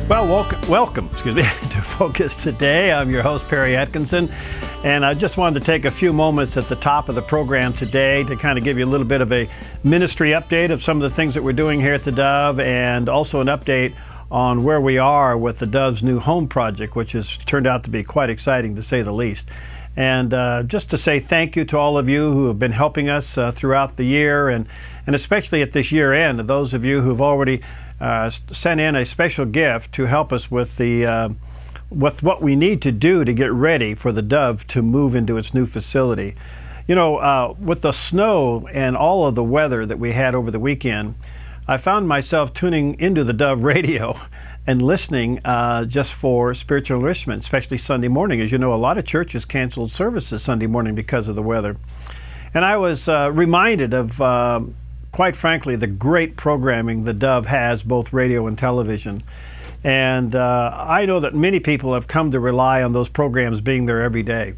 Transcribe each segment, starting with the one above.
Well, welcome, excuse me, to Focus Today. I'm your host, Perry Atkinson, and I just wanted to take a few moments at the top of the program today to kind of give you a little bit of a ministry update of some of the things that we're doing here at the Dove, and also an update on where we are with the Dove's new home project, which has turned out to be quite exciting, to say the least. And just to say thank you to all of you who have been helping us throughout the year, and especially at this year end, those of you who've already sent in a special gift to help us with with what we need to do to get ready for the Dove to move into its new facility. You know, with the snow and all of the weather that we had over the weekend, I found myself tuning into the Dove radio and listening just for spiritual enrichment, especially Sunday morning. As you know, a lot of churches canceled services Sunday morning because of the weather. And I was reminded of quite frankly, the great programming the Dove has, both radio and television. And I know that many people have come to rely on those programs being there every day.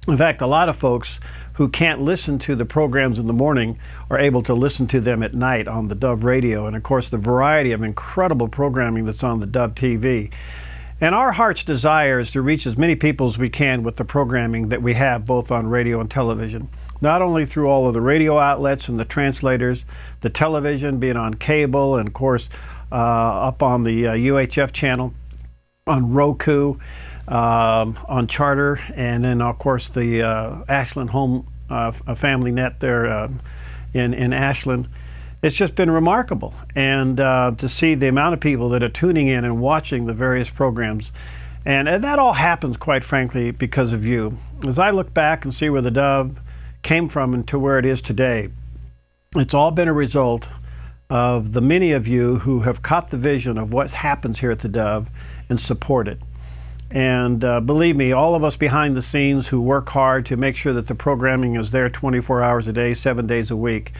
In fact, a lot of folks who can't listen to the programs in the morning are able to listen to them at night on the Dove radio. And of course, the variety of incredible programming that's on the Dove TV. And our heart's desire is to reach as many people as we can with the programming that we have both on radio and television. Not only through all of the radio outlets and the translators, the television being on cable, and of course up on the UHF channel, on Roku, on Charter, and then of course the Ashland Home Family Net there in Ashland. It's just been remarkable, and to see the amount of people that are tuning in and watching the various programs. And that all happens, quite frankly, because of you. As I look back and see where the Dove came from and to where it is today, it's all been a result of the many of you who have caught the vision of what happens here at the Dove and support it. And believe me, all of us behind the scenes who work hard to make sure that the programming is there 24 hours a day, 7 days a week,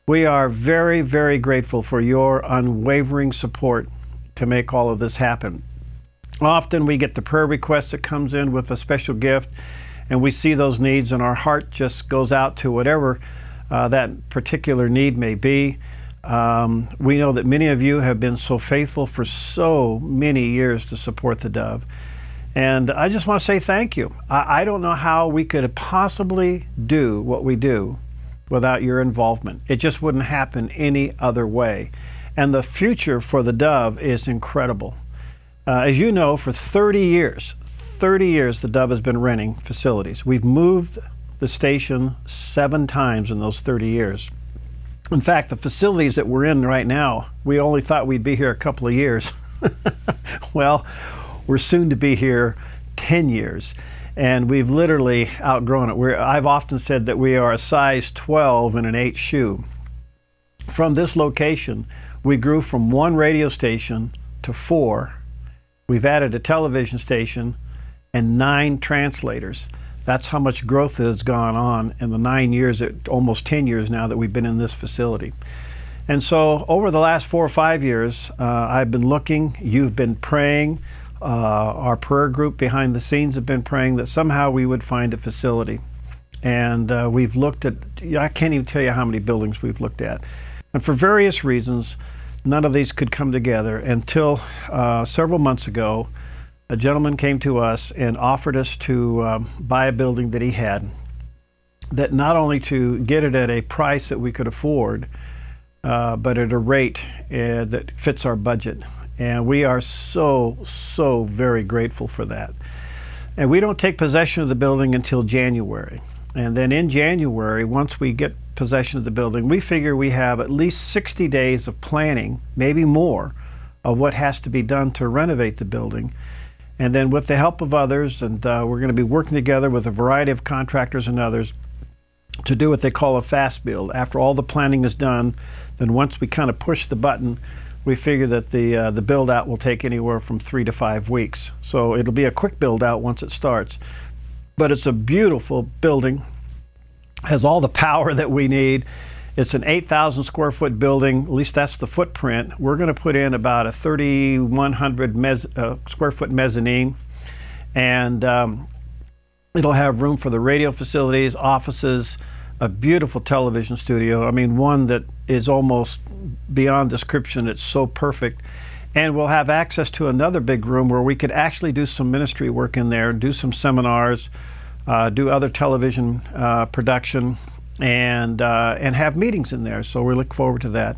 we are very, very grateful for your unwavering support to make all of this happen. Often we get the prayer request that comes in with a special gift, and we see those needs, and our heart just goes out to whatever that particular need may be. We know that many of you have been so faithful for so many years to support the Dove. And I just want to say thank you. I don't know how we could possibly do what we do without your involvement. It just wouldn't happen any other way. And the future for the Dove is incredible. As you know, for 30 years, the Dove has been renting facilities. We've moved the station 7 times in those 30 years. In fact, the facilities that we're in right now, we only thought we'd be here a couple of years. Well, we're soon to be here 10 years, and we've literally outgrown it. I've often said that we are a size 12 in an 8 shoe. From this location, we grew from 1 radio station to 4. We've added a television station and 9 translators. That's how much growth has gone on in the 9 years, almost 10 years now that we've been in this facility. And so over the last 4 or 5 years, I've been looking, you've been praying, our prayer group behind the scenes have been praying that somehow we would find a facility. And we've looked at, I can't even tell you how many buildings we've looked at. And for various reasons, none of these could come together until several months ago, a gentleman came to us and offered us to buy a building that he had, that not only to get it at a price that we could afford, but at a rate that fits our budget. And we are so very grateful for that. And we don't take possession of the building until January. And then in January, once we get possession of the building, we figure we have at least 60 days of planning, maybe more, of what has to be done to renovate the building. And then with the help of others, and we're going to be working together with a variety of contractors and others to do what they call a fast build. After all the planning is done, then once we kind of push the button, we figure that the build out will take anywhere from 3 to 5 weeks. So it'll be a quick build out once it starts. But it's a beautiful building, has all the power that we need. It's an 8,000 square foot building, at least that's the footprint. We're going to put in about a 3,100 square foot mezzanine, and it'll have room for the radio facilities, offices, a beautiful television studio. I mean, one that is almost beyond description. It's so perfect. And we'll have access to another big room where we could actually do some ministry work in there, do some seminars, do other television production, and have meetings in there. So we look forward to that.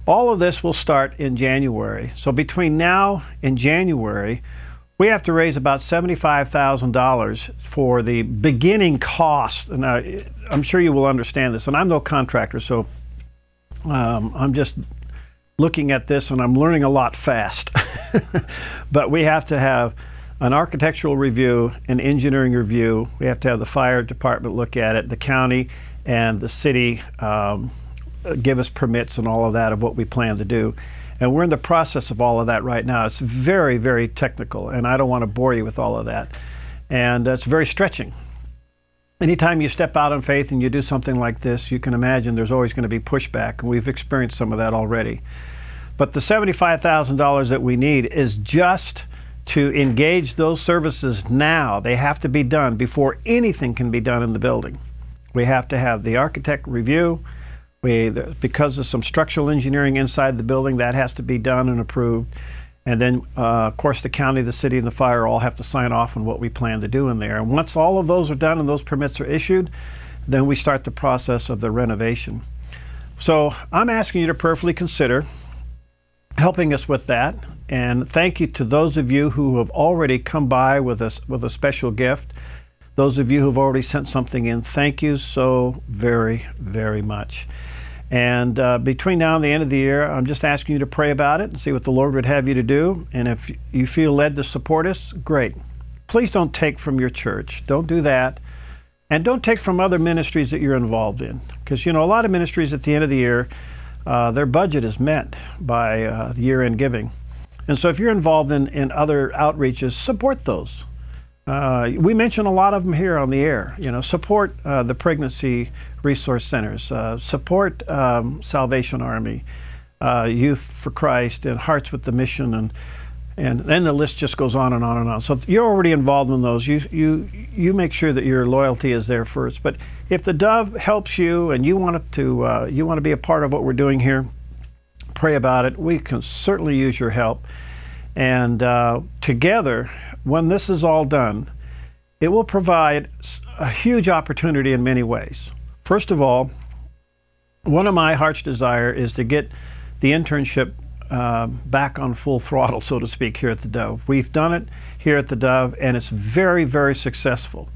All of this will start in January. So between now and January, we have to raise about $75,000 for the beginning cost. And I'm sure you will understand this. And I'm no contractor, so I'm just looking at this and I'm learning a lot fast. But we have to have an architectural review, an engineering review. We have to have the fire department look at it, the county and the city give us permits and all of that of what we plan to do. And we're in the process of all of that right now. It's very, very technical, and I don't want to bore you with all of that. And it's very stretching. Anytime you step out on faith and you do something like this, you can imagine there's always going to be pushback, and we've experienced some of that already. But the $75,000 that we need is just to engage those services now. They have to be done before anything can be done in the building. We have to have the architect review. Because of some structural engineering inside the building, that has to be done and approved. And then, of course, the county, the city, and the fire all have to sign off on what we plan to do in there. And once all of those are done and those permits are issued, then we start the process of the renovation. So I'm asking you to prayerfully consider helping us with that. And thank you to those of you who have already come by with us with a special gift. Those of you who have already sent something in, thank you so very, very much. And between now and the end of the year, I'm just asking you to pray about it and see what the Lord would have you to do. And if you feel led to support us, great. Please don't take from your church. Don't do that. And don't take from other ministries that you're involved in. Because, you know, a lot of ministries at the end of the year, their budget is met by the year-end giving. And so if you're involved in other outreaches, support those. We mention a lot of them here on the air. You know, support the pregnancy resource centers, support Salvation Army, Youth for Christ, and Hearts with the Mission, and then the list just goes on and on and on. So if you're already involved in those, you make sure that your loyalty is there first. But if the Dove helps you and you want to be a part of what we're doing here, pray about it. We can certainly use your help, and together, when this is all done, it will provide a huge opportunity in many ways. First of all, one of my heart's desire is to get the internship back on full throttle, so to speak, here at the Dove. We've done it here at the Dove, and it's very, very successful.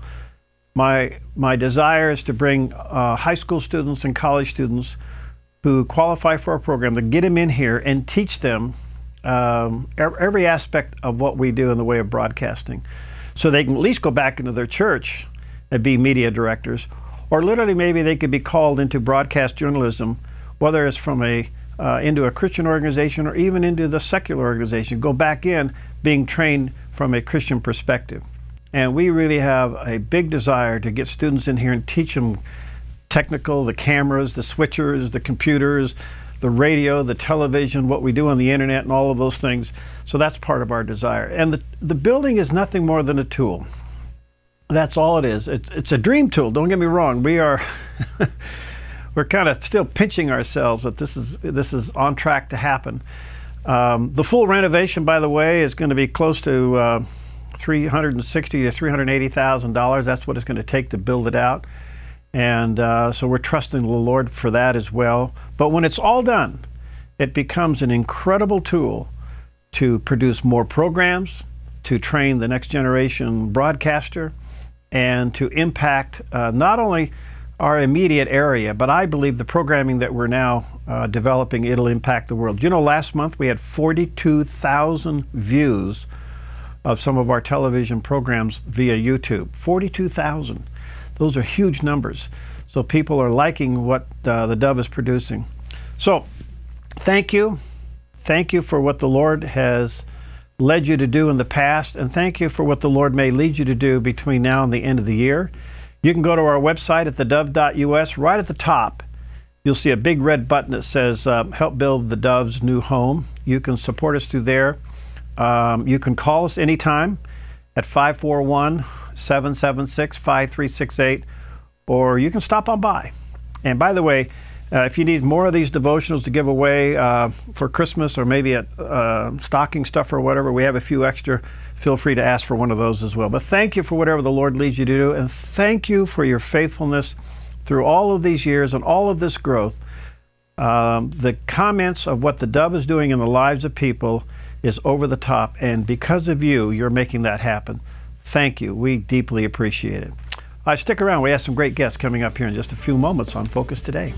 My desire is to bring high school students and college students who qualify for our program, to get them in here and teach them every aspect of what we do in the way of broadcasting, so they can at least go back into their church and be media directors, or literally maybe they could be called into broadcast journalism, whether it's from into a Christian organization or even into the secular organization, go back in being trained from a Christian perspective. And we really have a big desire to get students in here and teach them technical, the cameras, the switchers, the computers, the radio, the television, what we do on the internet, and all of those things. So that's part of our desire. And the building is nothing more than a tool. That's all it is. It's a dream tool, don't get me wrong. We're kind of still pinching ourselves that this is on track to happen. The full renovation, by the way, is going to be close to $360,000 to $380,000. That's what it's going to take to build it out. And so we're trusting the Lord for that as well. But when it's all done, it becomes an incredible tool to produce more programs, to train the next generation broadcaster, and to impact not only our immediate area, but I believe the programming that we're now developing, it'll impact the world. You know, last month we had 42,000 views of some of our television programs via YouTube. 42,000. Those are huge numbers. So people are liking what the Dove is producing. So thank you. Thank you for what the Lord has led you to do in the past, and thank you for what the Lord may lead you to do between now and the end of the year. You can go to our website at thedove.us. Right at the top, you'll see a big red button that says Help Build the Dove's New Home. You can support us through there. You can call us anytime at 541-776-5368, or you can stop on by. And by the way, If you need more of these devotionals to give away for Christmas or maybe at stocking stuffer or whatever, we have a few extra. Feel free to ask for one of those as well. But thank you for whatever the Lord leads you to do, and thank you for your faithfulness through all of these years and all of this growth. The comments of what theDove is doing in the lives of people is over the top, and because of you, you're making that happen. Thank you. We deeply appreciate it. Stick around. We have some great guests coming up here in just a few moments on Focus Today.